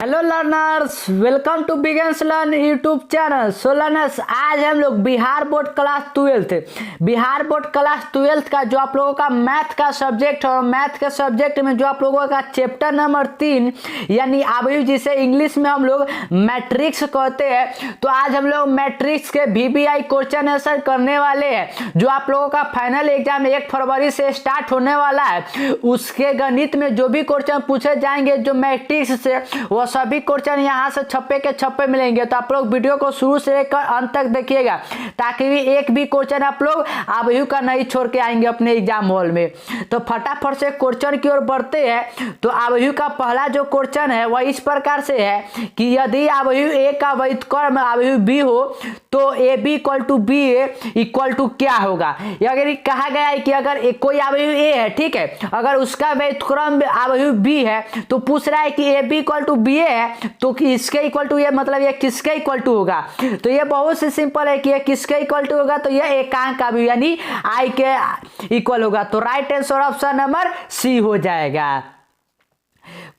Hello learners, welcome to beginners learn YouTube channel. So learners, आज हम लोग Bihar board class 12 का जो आप लोगों का मैथ का सब्जेक्ट है और मैथ के सब्जेक्ट में जो आप लोगों का चैप्टर नंबर 3 यानी अभी जिसे इंग्लिश में हम लोग मैट्रिक्स कहते हैं, तो आज हम लोग मैट्रिक्स के VBI क्वेश्चन आंसर करने वाले हैं। जो आप लोगों का फाइनल एग्जाम 1 फरवरी से स्टार्ट होने वाला है, उसके गणित में जो भी क्वेश्चन पूछे जाएंगे जो मैट्रिक्स से, वो सभी क्वेश्चन यहाँ से छप्पे के छप्पे मिलेंगे। तो आप लोग वीडियो को शुरू से लेकर अंत तक देखिएगा, ताकि एक भी क्वेश्चन आप लोग अभी का नहीं छोड़ के आएंगे अपने एग्जाम हॉल में। तो फटाफट से क्वेश्चन की ओर बढ़ते हैं। तो अभी का पहला जो क्वेश्चन है वह इस प्रकार से है कि यदि अभी ए का वैध क्रम अभी बी हो तो AB equal to BA equal to क्या होगा। अगर कहा गया है कि अगर कोई अभी ए है, ठीक है, अगर उसका वैध क्रम अभी बी है, तो पूछ रहा है कि AB इक्वल टू BA है तो इसके इक्वल टू ये, मतलब ये किसके इक्वल टू होगा। तो ये बहुत ही सिंपल है कि ये किसके इक्वल टू होगा, तो ये एकांक का भी यानी I के इक्वल होगा। तो right answer option number C हो जाएगा।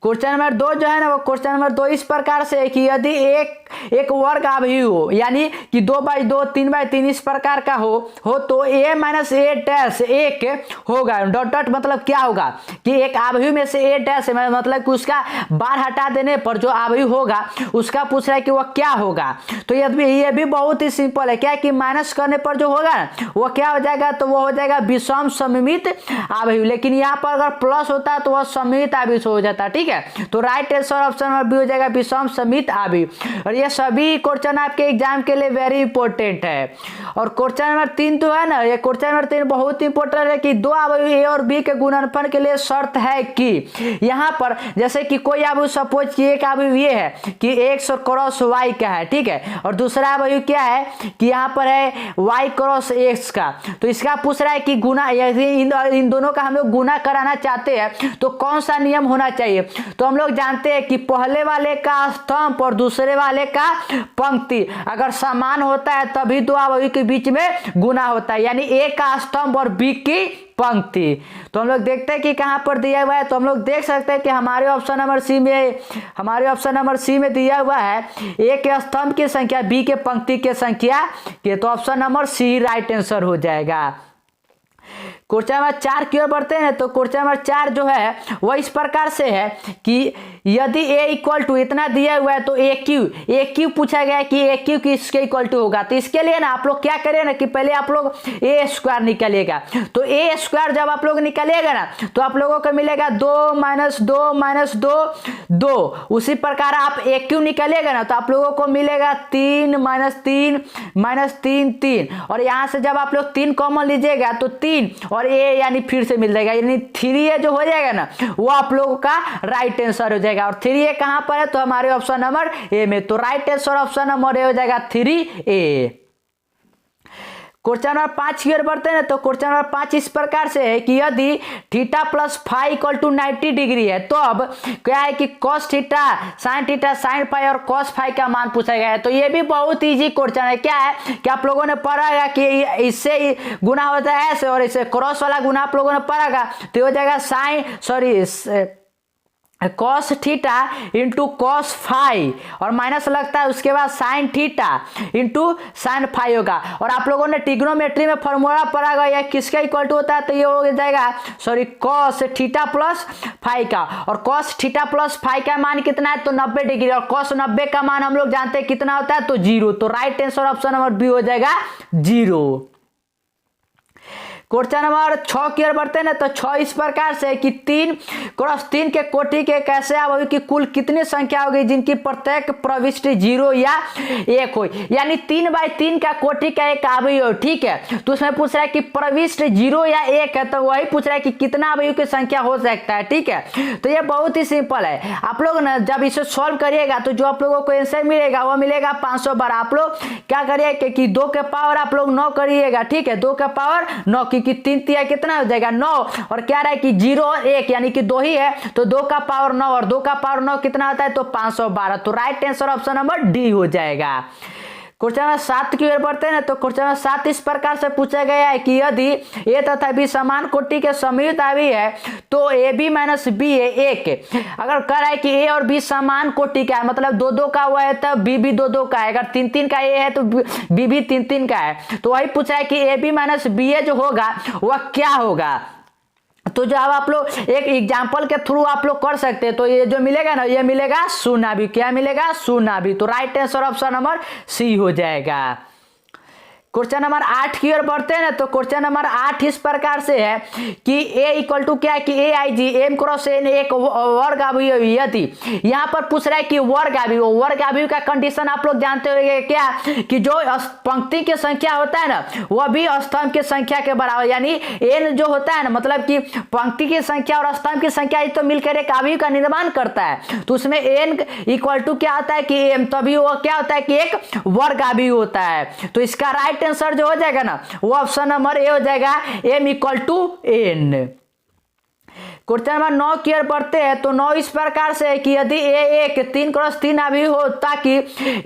क्वेश्चन नंबर 2 जो है ना, वो क्वेश्चन नंबर 2 इस प्रकार से है कि यदि एक वर्ग अभी हो, यानी कि 2/2 3/3 इस प्रकार का हो तो A माइनस A डैश 1 होगा। डॉट डॉट मतलब क्या होगा कि एक अभी में से A डैश है, मतलब कि उसका बार हटा देने पर जो अभी होगा उसका पूछ रहा है कि वह क्या होगा। तो ये भी बहुत ही सिंपल है, क्या कि माइनस करने पर जो होगा ना वो क्या हो जाएगा, तो वो हो जाएगा विषम सममित अभी। लेकिन यहाँ पर अगर प्लस होता है तो वह सममित अभी हो जाता है, ठीक है। तो right answer option number B हो जाएगा विषम सममित अभी। और ये सभी क्वेश्चन आपके एग्जाम के लिए वेरी इंपॉर्टेंट है। और क्वेश्चन नंबर 3 तो है ना, ये क्वेश्चन नंबर 3 बहुत इंपॉर्टेंट है कि दो अवयवी ए और बी के गुणनफल के लिए शर्त है कि यहाँ पर जैसे कि कोई अवयव सपोज कि एक अवयव ये है कि x क्रॉस y का है, ठीक है, और दूसरा अवयव क्या है कि यहाँ पर है y क्रॉस x का। तो इसका पूछ रहा है कि गुना, यदि इन दोनों का हम लोग गुना कराना चाहते हैं तो कौन सा नियम होना चाहिए। तो हम लोग जानते हैं कि पहले वाले का स्तंभ और दूसरे वाले का पंक्ति अगर समान होता है तभी दो अवयवी के बीच में गुना होता है, यानी ए का स्तंभ और बी की पंक्ति। तो हम लोग देखते हैं कि कहां पर दिया हुआ है। तो हम लोग देख सकते हैं कि हमारे ऑप्शन नंबर सी में दिया हुआ है ए के स्तंभ की संख्या बी के पंक्ति के संख्या के। तो option number C right answer हो जाएगा। क्वेश्चन नंबर 4 की ओर बढ़ते हैं। तो क्वेश्चन नंबर 4 जो है वह इस प्रकार से है कि यदि a इक्वल टू इतना दिया हुआ है तो AQ पूछा गया है कि AQ किसके इक्वल टू होगा। तो इसके लिए ना आप लोग क्या करें ना कि पहले आप लोग a स्क्वायर निकालिएगा। तो a स्क्वायर जब आप लोग निकालिएगा ना तो आप लोगों को मिलेगा 2 - 2 - 2 2। उसी प्रकार आप AQ निकालिएगा ना तो आप लोगों को मिलेगा 3 - 3 - 3 3। और यहाँ से जब आप लोग 3 कॉमन लीजिएगा तो 3 और a यानी फिर से मिल जाएगा, यानी 3a जो हो जाएगा ना वो आप लोगों का राइट आंसर हो जाएगा। और 3a कहां पर है, तो हमारे ऑप्शन नंबर ए में। तो right answer option number A हो जाएगा 3a। क्वेश्चन नंबर 5 की ओर बढ़ते हैं। तो क्वेश्चन नंबर 5 इस प्रकार से है कि यदि theta plus phi equal to 90 degree है तो अब क्या है कि cos थीटा साइन फाई और cos फाई का मान पूछा गया है। तो ये भी बहुत इजी क्वेश्चन है। क्या है कि आप लोगों ने पढ़ा है कि इससे गुना होता है ऐसे, और इसे क्रॉस वाला गुना आप लोगों ने पढ़ा तो हो जाएगा cos theta into cos phi और माइनस लगता है उसके बाद sin theta into sin phi होगा। और आप लोगों ने ट्रिग्नोमेट्री में फॉर्मूला पढ़ा गया है किसका इक्वल टू होता है, तो ये हो जाएगा cos थीटा प्लस फाई का। और cos थीटा प्लस फाई का मान कितना है, तो 90 डिग्री। और cos 90 का मान हम लोग जानते हैं कितना होता है, तो 0। तो right answer option number B हो जाएगा 0। क्वेश्चन नंबर 6 की ओर बढ़ते हैं ना। तो 6 इस प्रकार से कि 3 क्रॉस 3 के कोटि के कैसे अवयवी की कुल कितनी संख्या होगी जिनकी प्रत्येक प्रविष्टि 0 या 1 हो, यानी 3/3 का कोटि का एक अवयवी हो, ठीक है। तो उसमें पूछ रहा है कि प्रविष्टि 0 या 1 है, तो वही पूछ रहा है कि कितना अवयवी की संख्या हो सकता है, ठीक है। तो ये बहुत ही सिंपल है। आप लोग ना जब इसे सॉल्व करिएगा तो जो आप लोगों को आंसर मिलेगा वो मिलेगा 500 बार। आप लोग क्या करिए कि 2 के पावर आप लोग 9 करिएगा, ठीक है, 2 के पावर 9 कि 3 तिया कितना हो जाएगा 9। और क्या रहा है कि 0 और 1 यानी कि 2 ही है, तो 2 का पावर 9 और 2 का पावर 9 कितना होता है, तो 512। तो right answer option number D हो जाएगा। क्वेश्चन नंबर 7 की ओर बढ़ते हैं ना, तो क्वेश्चन नंबर 7 इस प्रकार से पूछा गया है कि यदि ए तथा बी समान कोटि के समयुत अवयवी है तो ए बी माइनस बी है एक। अगर कह रहा है कि ए और बी समान कोटि का है, मतलब दो दो का हुआ है तब बी भी दो दो का है, अगर तीन तीन का ए है तो बी भी तीन तीन का है। तो वही पूछा है कि ए बी माइनस बी ए जो होगा वह क्या होगा। तो जब आप लोग एक एग्जाम्पल के थ्रू आप लोग कर सकते हैं, तो ये जो मिलेगा ना, ये मिलेगा शून्य भी। क्या मिलेगा? शून्य भी। तो right answer option number C हो जाएगा। क्वेश्चन नंबर 8 की ओर बढ़ते हैं ना, तो क्वेश्चन नंबर 8 इस प्रकार से है कि ए इक्वल टू क्या है कि ए आई जी एम क्रॉस एन एक वर्ग अवयवी यदि, यहाँ पर पूछ रहा है कि वर्ग अवयवी का कंडीशन आप लोग जानते होंगे क्या, कि जो पंक्ति की संख्या होता है ना वह भी स्तंभ की संख्या के बराबर, यानी एन जो होता है ना, मतलब कि पंक्ति की संख्या और स्तंभ की संख्या तो मिलकर एक अवयवी का निर्माण करता है। तो उसमें एन इक्वल टू क्या होता है कि एम, तभी वो क्या होता है कि एक वर्ग अवयवी होता है। तो इसका राइट आंसर जो हो जाएगा ना वो ऑप्शन नंबर ए हो जाएगा, M equal to N. Question number 9 की ओर बढ़ते हैं, तो 9 इस प्रकार से है कि यदि ए एक 3 क्रॉस 3 अभी हो ताकि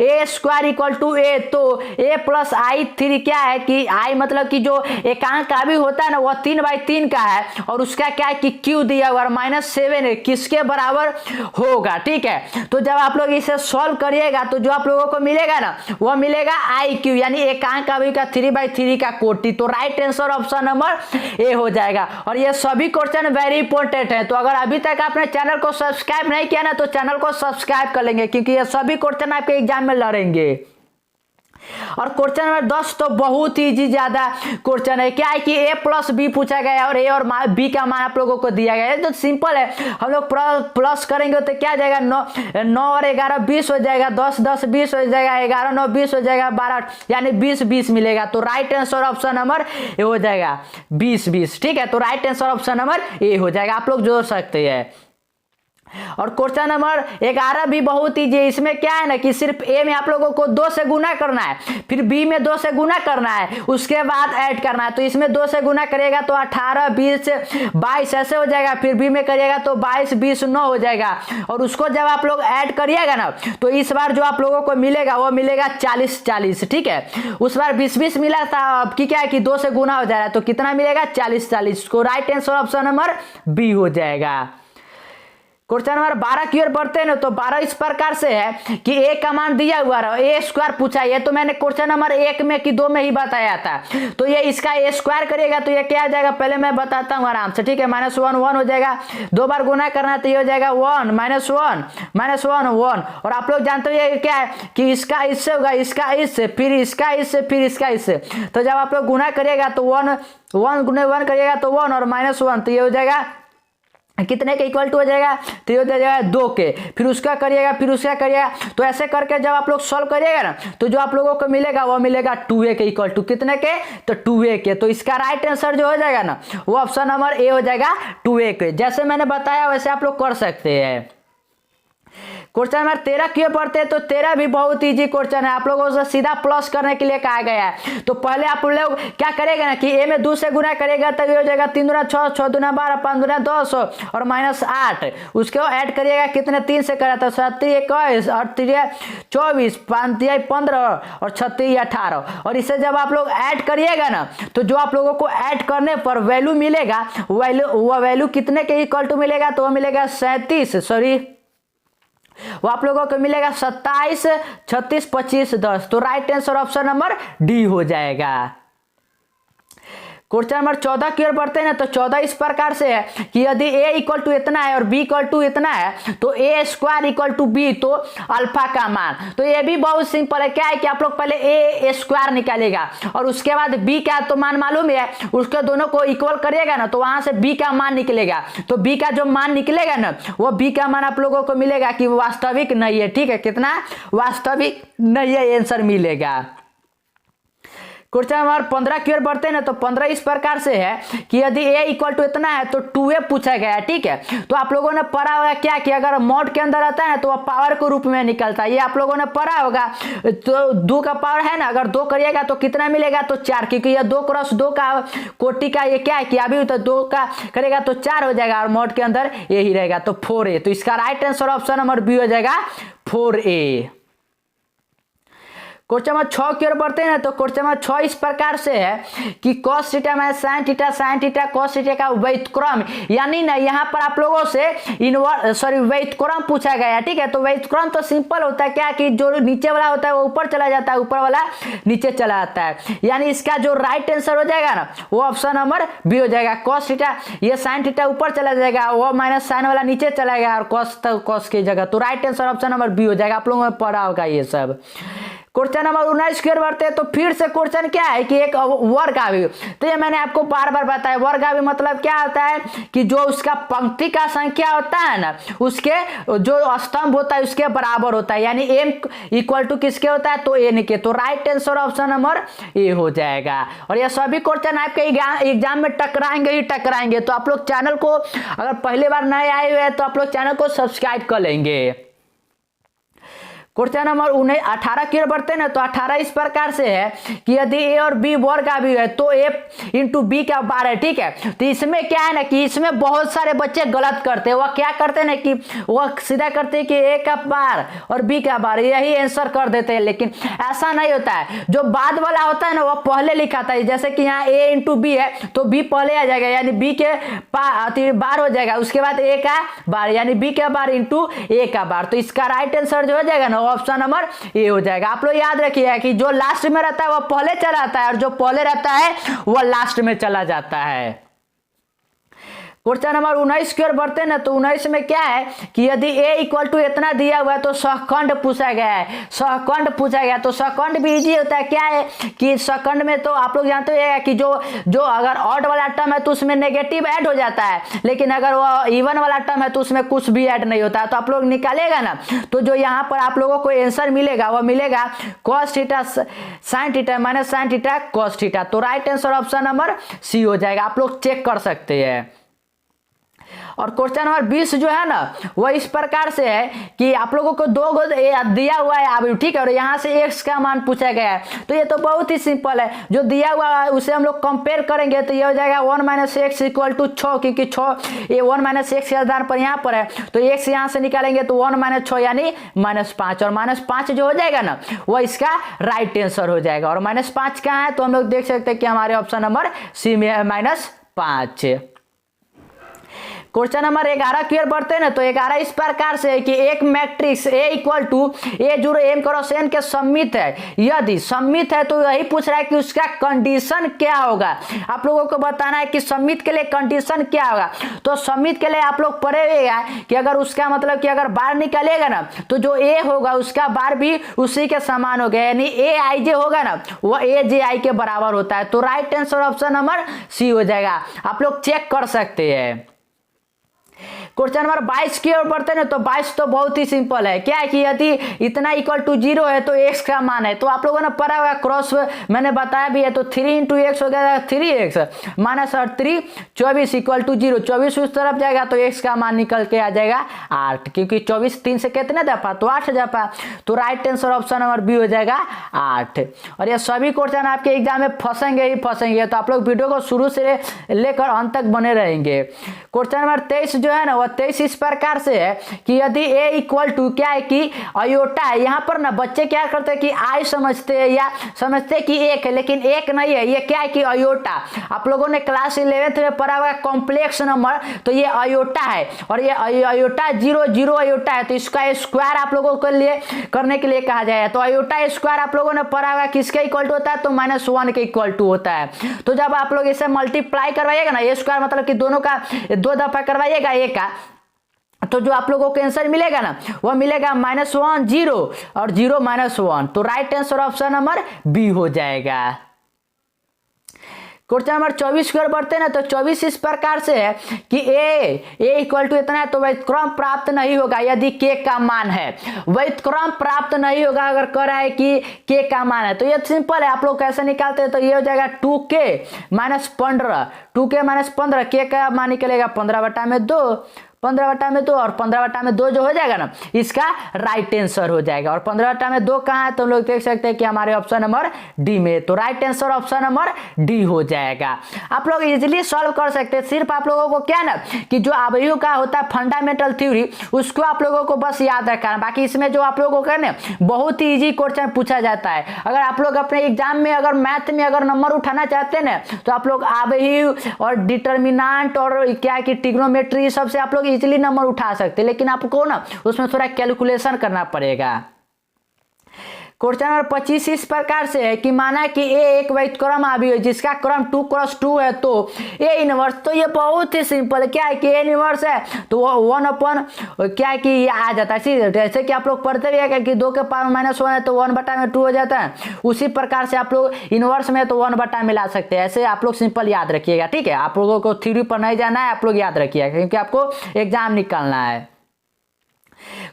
ए स्क्वायर इक्वल टू ए, तो ए प्लस आई 3 क्या है कि आई मतलब कि जो एकांक का भी होता है ना वह 3/3 का है, और उसका क्या है कि क्यू दिया हुआ -7 है, किसके बराबर होगा। ठीक है, तो जब आप लोग इसे सॉल्व करिएगा तो जो आप लोगों को मिलेगा ना वह मिलेगा आई क्यू, यानी एकांक का भी का 3/3 का कोटि। तो right answer option number A हो जाएगा। और ये सभी क्वेश्चन वेरी इंपॉर्टेंट है, तो अगर अभी तक आपने चैनल को सब्सक्राइब नहीं किया ना तो चैनल को सब्सक्राइब कर लेंगे, क्योंकि ये सभी क्वेश्चन आपके एग्जाम में लड़ेंगे। और क्वेश्चन नंबर 10 तो बहुत ही ज्यादा क्वेश्चन है, क्या है कि a प्लस बी पूछा गया है और a और बी का मान आप लोगों को दिया गया है। तो सिंपल है, हम लोग प्लस करेंगे तो क्या जाएगा 9 और 11 20 हो जाएगा, 10 10 20 हो जाएगा, 11 9 20 हो जाएगा, 12 यानी 20 20 मिलेगा। तो right answer option number A हो जाएगा 20 20। ठीक है, तो right answer option number A हो जाएगा, आप लोग जोड़ सकते हैं। और क्वेश्चन नंबर 11 भी बहुत ईजी है। इसमें क्या है ना कि सिर्फ ए में आप लोगों को 2 से गुना करना है, फिर बी में 2 से गुना करना है, उसके बाद ऐड करना है। तो इसमें 2 से गुना करेगा तो 18 20 22 ऐसे हो जाएगा, फिर बी में करिएगा तो 22 20 9 हो जाएगा। और उसको जब आप लोग ऐड करिएगा ना तो इस बार जो आप लोगों को मिलेगा वो मिलेगा 40 40। ठीक है, उस बार 20 20 मिला था, अब की क्या है कि 2 से गुना हो जाएगा, तो कितना मिलेगा 40 40। को right answer option number B हो जाएगा। क्वेश्चन नंबर 12 की ओर बढ़ते हैं ना, तो 12 इस प्रकार से है कि ए का मान दिया हुआ है, ए स्क्वायर पूछा है। तो मैंने क्वेश्चन नंबर 1 में कि 2 में ही बताया था। तो ये इसका ए स्क्वायर करेगा तो ये क्या आ जाएगा, पहले मैं बताता हूँ आराम से। ठीक है, -1 1 हो जाएगा, 2 बार गुना करना है तो ये हो जाएगा 1 -1 1। और आप लोग जानते हो ये क्या है कि इसका इससे होगा, इसका इससे, फिर इसका इससे, फिर इसका इससे। तो जब आप लोग गुना करिएगा तो 1 गुना 1 करिएगा तो 1 और -1, तो ये हो जाएगा कितने के इक्वल टू हो जाएगा, तो ये हो जाएगा 2 के, फिर उसका करिएगा, फिर उसका करिएगा। तो ऐसे करके जब आप लोग सॉल्व करिएगा ना तो जो आप लोगों को मिलेगा वो मिलेगा 2a के इक्वल टू कितने के, तो 2a के। तो इसका राइट आंसर जो हो जाएगा ना वो ऑप्शन नंबर ए हो जाएगा 2a के। जैसे मैंने बताया वैसे आप लोग कर सकते हैं। क्वेश्चन नंबर 13 क्यों पढ़ते हैं, तो 13 भी बहुत इजी क्वेश्चन है, आप लोगों से सीधा प्लस करने के लिए कहा गया है। तो पहले आप लोग क्या करेगा ना कि ए में 2 से गुना करेगा तब ये हो जाएगा 3 दूना 6 6 दूना 12 5 दूना 10 और -8। उसके बाद ऐड करिएगा कितने 3 से करा तो 7 21 और 3 24 5 15 और 36 18। और इसे जब आप लोग ऐड करिएगा ना तो जो आप लोगों को ऐड करने पर वैल्यू मिलेगा, वैल्यू कितने के इक्वल टू मिलेगा, तो वो मिलेगा 37 सॉरी वो आप लोगों को मिलेगा 27 36 25 10। तो right answer option number D हो जाएगा। क्वेश्चन नंबर 14 की ओर बढ़ते हैं ना, तो 14 इस प्रकार से है कि यदि a इक्वल टू इतना है और b इक्वल टू इतना है तो a square equal to b, तो अल्फा का मान। तो ये भी बहुत सिंपल है, क्या है कि आप लोग पहले a स्क्वायर निकालेगा और उसके बाद b का तो मान मालूम है, उसके दोनों को इक्वल करिएगा ना तो वहां से b का मान निकलेगा। तो b का जो मान निकलेगा ना वो b का मान आप लोगों को मिलेगा कि वास्तविक नहीं है। ठीक है, कितना वास्तविक नहीं है, आंसर मिलेगा। क्वेश्चन नंबर 15 की ओर बढ़ते हैं ना, तो 15 इस प्रकार से है कि यदि a इक्वल टू इतना है तो 2a पूछा गया है। ठीक है, तो आप लोगों ने पढ़ा होगा क्या कि अगर मॉड के अंदर आता है ना तो वह पावर के रूप में निकलता है, ये आप लोगों ने पढ़ा होगा। तो 2 का पावर है ना, अगर 2 करिएगा तो कितना मिलेगा, तो 4, क्योंकि यह 2 क्रॉस 2 का कोटि का ये क्या है कि अभी तो 2 का करेगा तो 4 हो जाएगा और मॉड के अंदर यही रहेगा तो 4a। तो इसका right answer option number B हो जाएगा 4a। क्वेश्चन नंबर 6 की ओर बढ़ते हैं ना, तो क्वेश्चन नंबर 6 इस प्रकार से है कि cos theta minus sin theta cos theta का व्युत्क्रम, यानी ना यहाँ पर आप लोगों से व्युत्क्रम पूछा गया है। ठीक है, तो व्युत्क्रम तो सिंपल होता है क्या कि जो नीचे वाला होता है वो ऊपर चला जाता है, ऊपर वाला नीचे चला जाता है, यानी इसका जो राइट आंसर हो जाएगा ना वो ऑप्शन नंबर बी हो जाएगा। cos थीटा ये sin थीटा ऊपर चला जाएगा, वो माइनस साइन वाला नीचे चला गया और cos की जगह, तो right answer option number B हो जाएगा। आप लोगों ने पढ़ा होगा ये सब। क्वेश्चन नंबर 19 की ओर बढ़ते हैं, तो फिर से क्वेश्चन क्या है कि एक वर्गावी, तो ये मैंने आपको बार बार बताया, वर्गावी मतलब क्या होता है कि जो उसका पंक्ति का संख्या होता है ना उसके जो स्तंभ होता है उसके बराबर होता है, यानी m इक्वल टू किसके होता है, तो n के, तो right answer option number A हो जाएगा। और ये सभी क्वेश्चन आपके एग्जाम में टकराएंगे ही टकराएंगे, तो आप लोग चैनल को अगर पहली बार नए आए हुए हैं तो आप लोग चैनल को सब्सक्राइब कर लेंगे। क्वेश्चन नंबर 18 की ओर बढ़ते हैं ना, तो 18 इस प्रकार से है कि यदि ए और बी वर्गावी है तो ए इंटू बी का बार है। ठीक है, तो इसमें क्या है ना कि इसमें बहुत सारे बच्चे गलत करते हैं, वह क्या करते हैं ना कि वह सीधा करते हैं कि ए का बार और बी का बार यही आंसर कर देते हैं, लेकिन ऐसा नहीं होता है। जो बाद वाला होता है ना वह पहले लिखा था, जैसे कि यहाँ ए इंटू बी है तो बी पहले आ जाएगा, यानी बी के बार हो जाएगा, उसके बाद ए का बार यानी बी का बार इंटू ए का बार, तो इसका राइट आंसर जो हो जाएगा ना ऑप्शन नंबर ए हो जाएगा। आप लोग याद रखिए कि जो लास्ट में रहता है वह पहले चला जाता है और जो पहले रहता है वह लास्ट में चला जाता है। क्वेश्चन नंबर 19 की ओर बढ़ते हैं ना, तो 19 में क्या है कि यदि a इक्वल टू इतना दिया हुआ है तो सहखंड पूछा गया है, सहखंड पूछा गया, तो सहखंड भी इजी होता है। क्या है कि सहखंड में तो आप लोग जानते हैं कि जो अगर ऑड वाला टर्म है तो उसमें नेगेटिव ऐड हो जाता है, लेकिन अगर वो इवन वाला टर्म है तो उसमें कुछ भी ऐड नहीं होता है। तो आप लोग निकालेगा ना तो जो यहाँ पर आप लोगों को आंसर मिलेगा वह मिलेगा cos theta sin theta minus sin theta cos theta, तो right answer option number C हो जाएगा। आप लोग चेक कर सकते हैं। और क्वेश्चन नंबर 20 जो है ना वो इस प्रकार से है कि आप लोगों को दो गो दिया हुआ है अभी, ठीक है, और यहाँ से x का मान पूछा गया है, तो ये तो बहुत ही सिंपल है, जो दिया हुआ है उसे हम लोग कंपेयर करेंगे तो ये हो जाएगा 1 माइनस एक्स इक्वल टू 6, क्योंकि 6 ये 1 माइनस एक्स के आधार पर यहाँ पर है, तो x यहाँ से निकालेंगे तो 1 माइनस 6 यानी -5, और -5 जो हो जाएगा ना वो इसका राइट आंसर हो जाएगा। और -5 कहाँ है तो हम लोग देख सकते हैं कि हमारे ऑप्शन नंबर सी में है -5। क्वेश्चन नंबर 11 की ओर बढ़ते हैं ना, तो 11 इस प्रकार से है कि एक matrix A equal to A जुड़े M क्रॉस N के सममित है, यदि सममित है तो यही पूछ रहा है कि उसका कंडीशन क्या होगा। आप लोगों को बताना है कि सममित के लिए कंडीशन क्या होगा। तो सममित के लिए आप लोग पढ़ेगा कि अगर उसका मतलब कि अगर बार निकालेगा ना तो जो A होगा उसका बार भी उसी के समान होगा, यानी AIJ होगा ना वह AJI के बराबर होता है, तो right answer option number C हो जाएगा। आप लोग चेक कर सकते हैं। क्वेश्चन नंबर 22 की ओर बढ़ते हैं ना, तो 22 तो बहुत ही सिंपल है। क्या है कि यदि इतना इक्वल टू 0 है तो x का मान है, तो आप लोगों ने पढ़ा हुआ क्रॉस मैंने बताया भी है, तो 3 इंटू एक्स हो गया 3x माइनस 3 24 इक्वल टू 0, 24 उस तरफ जाएगा तो x का मान निकल के आ जाएगा 8, क्योंकि 24 3 से कितने दफा तो 8 दफा, तो right answer option number B हो जाएगा 8। और ये सभी क्वेश्चन आपके एग्जाम में फंसेंगे ही फंसेंगे, तो आप लोग वीडियो को शुरू से लेकर अंत तक बने रहेंगे। क्वेश्चन नंबर 23 जो है ना 23 इस प्रकार से है कि यदि a इक्वल टू क्या है कि अयोटा है, यहाँ पर ना बच्चे क्या करते हैं कि आई समझते हैं या समझते हैं कि एक है, लेकिन एक नहीं है, ये क्या है कि अयोटा। आप लोगों ने क्लास 11th में पढ़ा हुआ कॉम्प्लेक्स नंबर, तो ये अयोटा है, और ये अयोटा 0 0 अयोटा है, तो इसका स्क्वायर आप लोगों के लिए करने के लिए कहा जाए, तो अयोटा स्क्वायर आप लोगों ने पढ़ा हुआ किसके इक्वल टू होता है तो -1 के इक्वल टू होता है। तो जब आप लोग इसे मल्टीप्लाई करवाइएगा ना, ये स्क्वायर मतलब कि दोनों का 2 दफा करवाइएगा a का, तो जो आप लोगों को आंसर मिलेगा ना वह मिलेगा -1 0 और 0 -1, तो right answer option number B हो जाएगा। क्वेश्चन नंबर 24 की ओर बढ़ते हैं ना, तो 24 इस प्रकार से है कि a इक्वल टू इतना है तो व्युत्क्रम प्राप्त नहीं होगा यदि k का मान है, व्युत्क्रम प्राप्त नहीं होगा अगर कह रहा है कि k का मान है, तो ये सिंपल है। आप लोग कैसे निकालते हैं तो ये हो जाएगा 2k - 15, 2k - 15, k का मान निकलेगा 15/2, 15/2 और 15/2 जो हो जाएगा ना इसका राइट आंसर हो जाएगा। और 15/2 कहाँ है तो हम लोग देख सकते हैं कि हमारे ऑप्शन नंबर डी में, तो right answer option number D हो जाएगा। आप लोग इजीली सॉल्व कर सकते हैं। सिर्फ आप लोगों को क्या ना कि जो अवयव का होता है फंडामेंटल थ्योरी उसको आप लोगों को बस याद रखना है। बाकी इसमें जो आप लोगों को ना बहुत ही इजी क्वेश्चन पूछा जाता है। अगर आप लोग अपने एग्जाम में अगर मैथ में अगर नंबर उठाना चाहते हैं ना तो आप लोग अवयव और डिटर्मिनेंट और क्या कि ट्रिग्नोमेट्री सबसे आप लोग इजीली नंबर उठा सकते हैं, लेकिन आपको ना उसमें थोड़ा कैलकुलेशन करना पड़ेगा। क्वेश्चन नंबर 25 इस प्रकार से है कि माना कि ए एक व्युत्क्रम अवयव है जिसका क्रम 2x2 है तो ए इनवर्स, तो ये बहुत ही सिंपल है। क्या है कि ए इनवर्स है तो 1 क्या है कि ये आ जाता है। जैसे कि आप लोग पढ़ते भी है कि 2 के पावर -1 है तो 1/2 हो जाता है, उसी प्रकार से आप लोग इनवर्स में तो 1/2 मिला सकते हैं। ऐसे आप लोग सिंपल याद रखिएगा, ठीक है। आप लोगों को थ्योरी पर नहीं जाना है, आप लोग याद रखिएगा क्योंकि आपको एग्जाम निकालना है।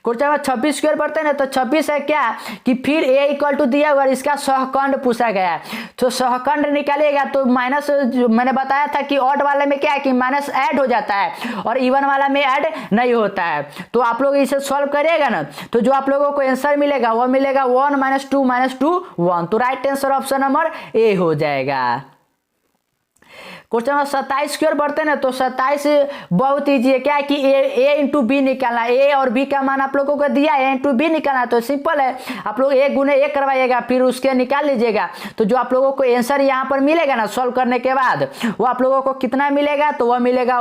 क्वेश्चन नंबर 26 की ओर बढ़ते हैं ना तो 26 है क्या कि फिर a इक्वल टू दिया हुआ इसका सहखंड पूछा गया है, तो सहखंड निकालिएगा तो माइनस मैंने बताया था कि ऑड वाले में क्या है कि माइनस ऐड हो जाता है और इवन वाला में ऐड नहीं होता है। तो आप लोग इसे सॉल्व करिएगा ना तो जो आप लोगों को आंसर मिलेगा वो मिलेगा 1 - 2 - 2 1, तो right answer option number A हो जाएगा। क्वेश्चन नंबर 27 की ओर बढ़ते हैं ना तो 27 बहुत ईजी है। क्या है कि ए इंटू बी निकालना, ए और बी का मान आप लोगों को दिया है, ए इंटू बी निकालना, तो सिंपल है। आप लोग ए गुने ए करवाइएगा फिर उसके निकाल लीजिएगा, तो जो आप लोगों को आंसर यहाँ पर मिलेगा ना सॉल्व करने के बाद वो आप लोगों को कितना मिलेगा तो वह मिलेगा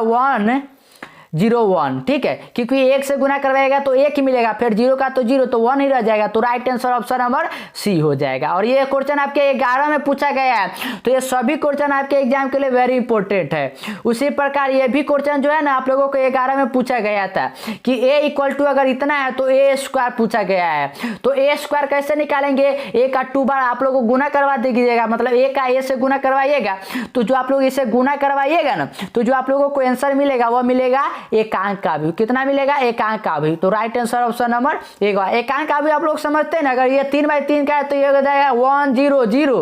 101, ठीक है, क्योंकि 1 से गुना करवाएगा तो 1 ही मिलेगा, फिर 0 का तो 0 तो 1 ही रह जाएगा, तो right answer option number C हो जाएगा। और ये क्वेश्चन आपके 11 में पूछा गया है, तो ये सभी क्वेश्चन आपके एग्जाम के लिए वेरी इंपॉर्टेंट है। उसी प्रकार ये भी क्वेश्चन जो है ना आप लोगों को 11 में पूछा गया था कि a इक्वल टू अगर इतना है तो a स्क्वायर पूछा गया है, तो a स्क्वायर कैसे निकालेंगे, a का 2 बार आप लोग को गुना करवा दीजिएगा, मतलब a का a से गुना करवाइएगा, तो जो आप लोग इसे गुना करवाइएगा ना तो जो आप लोगों को आंसर मिलेगा वो मिलेगा एकांक का भी, कितना मिलेगा एकांक का भी, तो राइट आंसर ऑप्शन नंबर एक। एकांक का भी आप लोग समझते हैं ना, अगर ये 3/3 का है तो ये हो जाएगा 1 0 0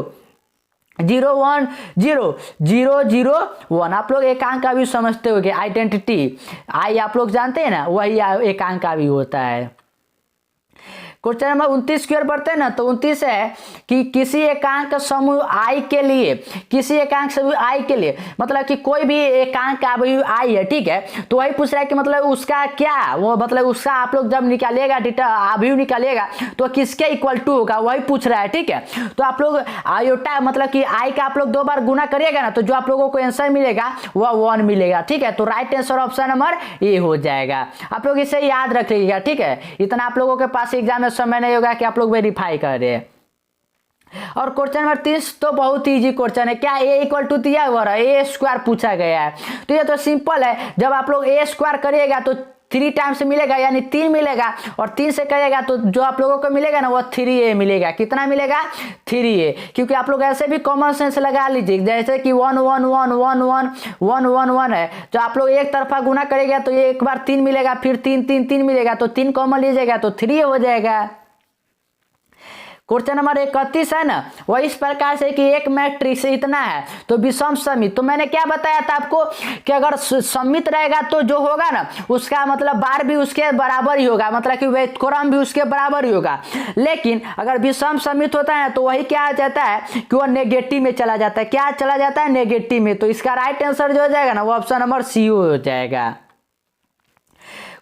0 1 0 0 0 1। आप लोग एकांक का भी समझते होंगे, आइडेंटिटी आई आप लोग जानते हैं ना, वही एकांक का भी होता है। क्वेश्चन नंबर 29 की ओर बढ़ते हैं ना तो 29 है कि किसी एकांक समूह आई के लिए, किसी एकांक समूह आई के लिए मतलब कि कोई भी एकांक अवयव आई है, ठीक है, तो वही पूछ रहा है कि मतलब उसका क्या वो मतलब उसका आप लोग जब निकालिएगा अवयव निकालिएगा तो किसके इक्वल टू होगा वही पूछ रहा है, ठीक है। तो आप लोग आयोटा मतलब कि आई का आप लोग 2 बार गुना करिएगा ना तो जो आप लोगों को आंसर मिलेगा वह 1 मिलेगा, ठीक है, तो right answer option number A हो जाएगा। आप लोग इसे याद रख लीजिएगा, ठीक है, इतना आप लोगों के पास एग्जाम समय नहीं होगा कि आप लोग वेरीफाई करें। और क्वेश्चन नंबर 30 तो बहुत इजी क्वेश्चन है। क्या a इक्वल टू दिया हुआ है, ए स्क्वायर पूछा गया है, तो ये तो सिंपल है। जब आप लोग a स्क्वायर करिएगा तो 3 टाइम्स मिलेगा यानी 3 मिलेगा, और 3 से करेगा तो जो आप लोगों को मिलेगा ना वो 3a मिलेगा, कितना मिलेगा 3a, क्योंकि आप लोग ऐसे भी कॉमन सेंस लगा लीजिए, जैसे कि 1 1 1 1 1 1 1 1 है, जो आप लोग एक तरफा गुना करेगा तो ये एक बार 3 मिलेगा, फिर 3 3 3 मिलेगा, तो 3 कॉमन लीजिएगा तो 3 हो जाएगा। क्वेश्चन नंबर 31 है ना, वह इस प्रकार से कि एक मैट्रिक्स इतना है तो विषम समित, तो मैंने क्या बताया था आपको कि अगर समित रहेगा तो जो होगा ना उसका मतलब बार भी उसके बराबर ही होगा, मतलब कि व्युत्क्रम भी उसके बराबर ही होगा। लेकिन अगर विषम समित होता है तो वही क्या आ जाता है कि वह नेगेटिव में चला जाता है, क्या चला जाता है नेगेटिव में, तो इसका राइट आंसर जो हो जाएगा ना वो ऑप्शन नंबर सी हो जाएगा।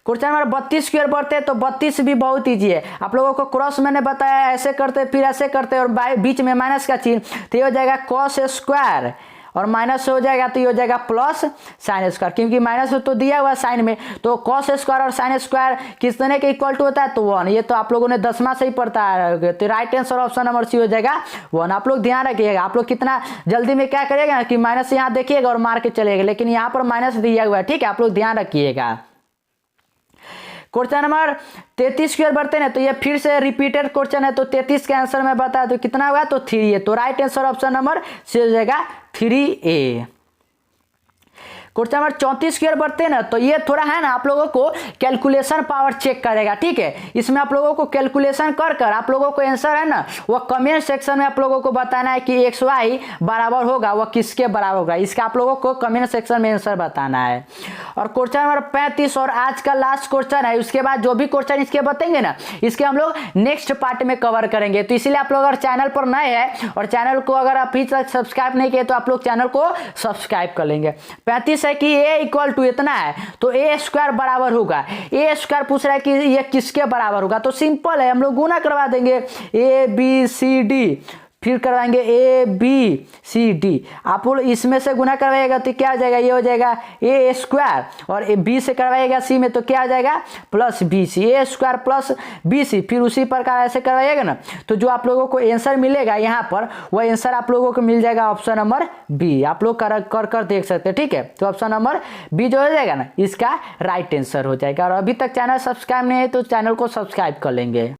क्वेश्चन नंबर 32 की ओर बढ़ते हैं तो 32 भी बहुत ईजी है। आप लोगों को क्रॉस मैंने बताया ऐसे करते फिर ऐसे करते और बीच में माइनस का चिन्ह, तो ये हो जाएगा कॉस स्क्वायर और माइनस हो जाएगा तो ये हो जाएगा प्लस साइन स्क्वायर, क्योंकि माइनस तो दिया हुआ साइन में, तो कॉस स्क्वायर और साइन स्क्वायर कितने के इक्वल टू होता है तो 1, ये तो आप लोगों ने 10वां से ही पढ़ता है, तो right answer option number C हो जाएगा 1। आप लोग ध्यान रखिएगा, आप लोग कितना जल्दी में क्या करिएगा कि माइनस यहाँ देखिएगा और मार के चलेगा, लेकिन यहाँ पर माइनस दिया हुआ है, ठीक है, आप लोग ध्यान रखिएगा। क्वेश्चन नंबर 33 की ओर बढ़ते हैं तो ये फिर से रिपीटेड क्वेश्चन है, तो 33 का आंसर मैं बता दूं कितना हुआ तो 3 है, तो right answer option number C हो जाएगा 3a। क्वेश्चन नंबर 34 की ओर बढ़ते हैं ना, तो ये थोड़ा है ना आप लोगों को कैलकुलेशन पावर चेक करेगा, ठीक है। इसमें आप लोगों को कैलकुलेशन कर कर आप लोगों को आंसर है ना वो कमेंट सेक्शन में आप लोगों को बताना है कि एक्स वाई बराबर होगा वो किसके बराबर होगा, इसका आप लोगों को कमेंट सेक्शन में आंसर बताना है। और क्वेश्चन नंबर 35 और आज का लास्ट क्वेश्चन है, उसके बाद जो भी क्वेश्चन इसके बताएंगे ना इसके हम लोग नेक्स्ट पार्ट में कवर करेंगे। तो इसीलिए आप लोग अगर चैनल पर नए हैं और चैनल को अगर अभी तक सब्सक्राइब नहीं किए तो आप लोग चैनल को सब्सक्राइब कर लेंगे। 35 है कि a इक्वल टू इतना है तो ए स्क्वायर बराबर होगा, ए स्क्वायर पूछ रहा है कि ये किसके बराबर होगा, तो सिंपल है हम लोग गुना करवा देंगे ए बी सी डी, फिर करवाएंगे ए बी सी डी। आप लोग इसमें से गुना करवाइएगा तो क्या हो जाएगा, ये हो जाएगा ए स्क्वायर और बी से करवाइएगा सी में तो क्या हो जाएगा प्लस बी सी, ए स्क्वायर प्लस बी सी। फिर उसी प्रकार ऐसे करवाइएगा ना तो जो आप लोगों को आंसर मिलेगा यहाँ पर वह आंसर आप लोगों को मिल जाएगा ऑप्शन नंबर बी। आप लोग कर देख सकते हैं, ठीक है। तो ऑप्शन नंबर बी जो हो जाएगा ना इसका राइट आंसर हो जाएगा। और अभी तक चैनल सब्सक्राइब नहीं है तो चैनल को सब्सक्राइब कर लेंगे।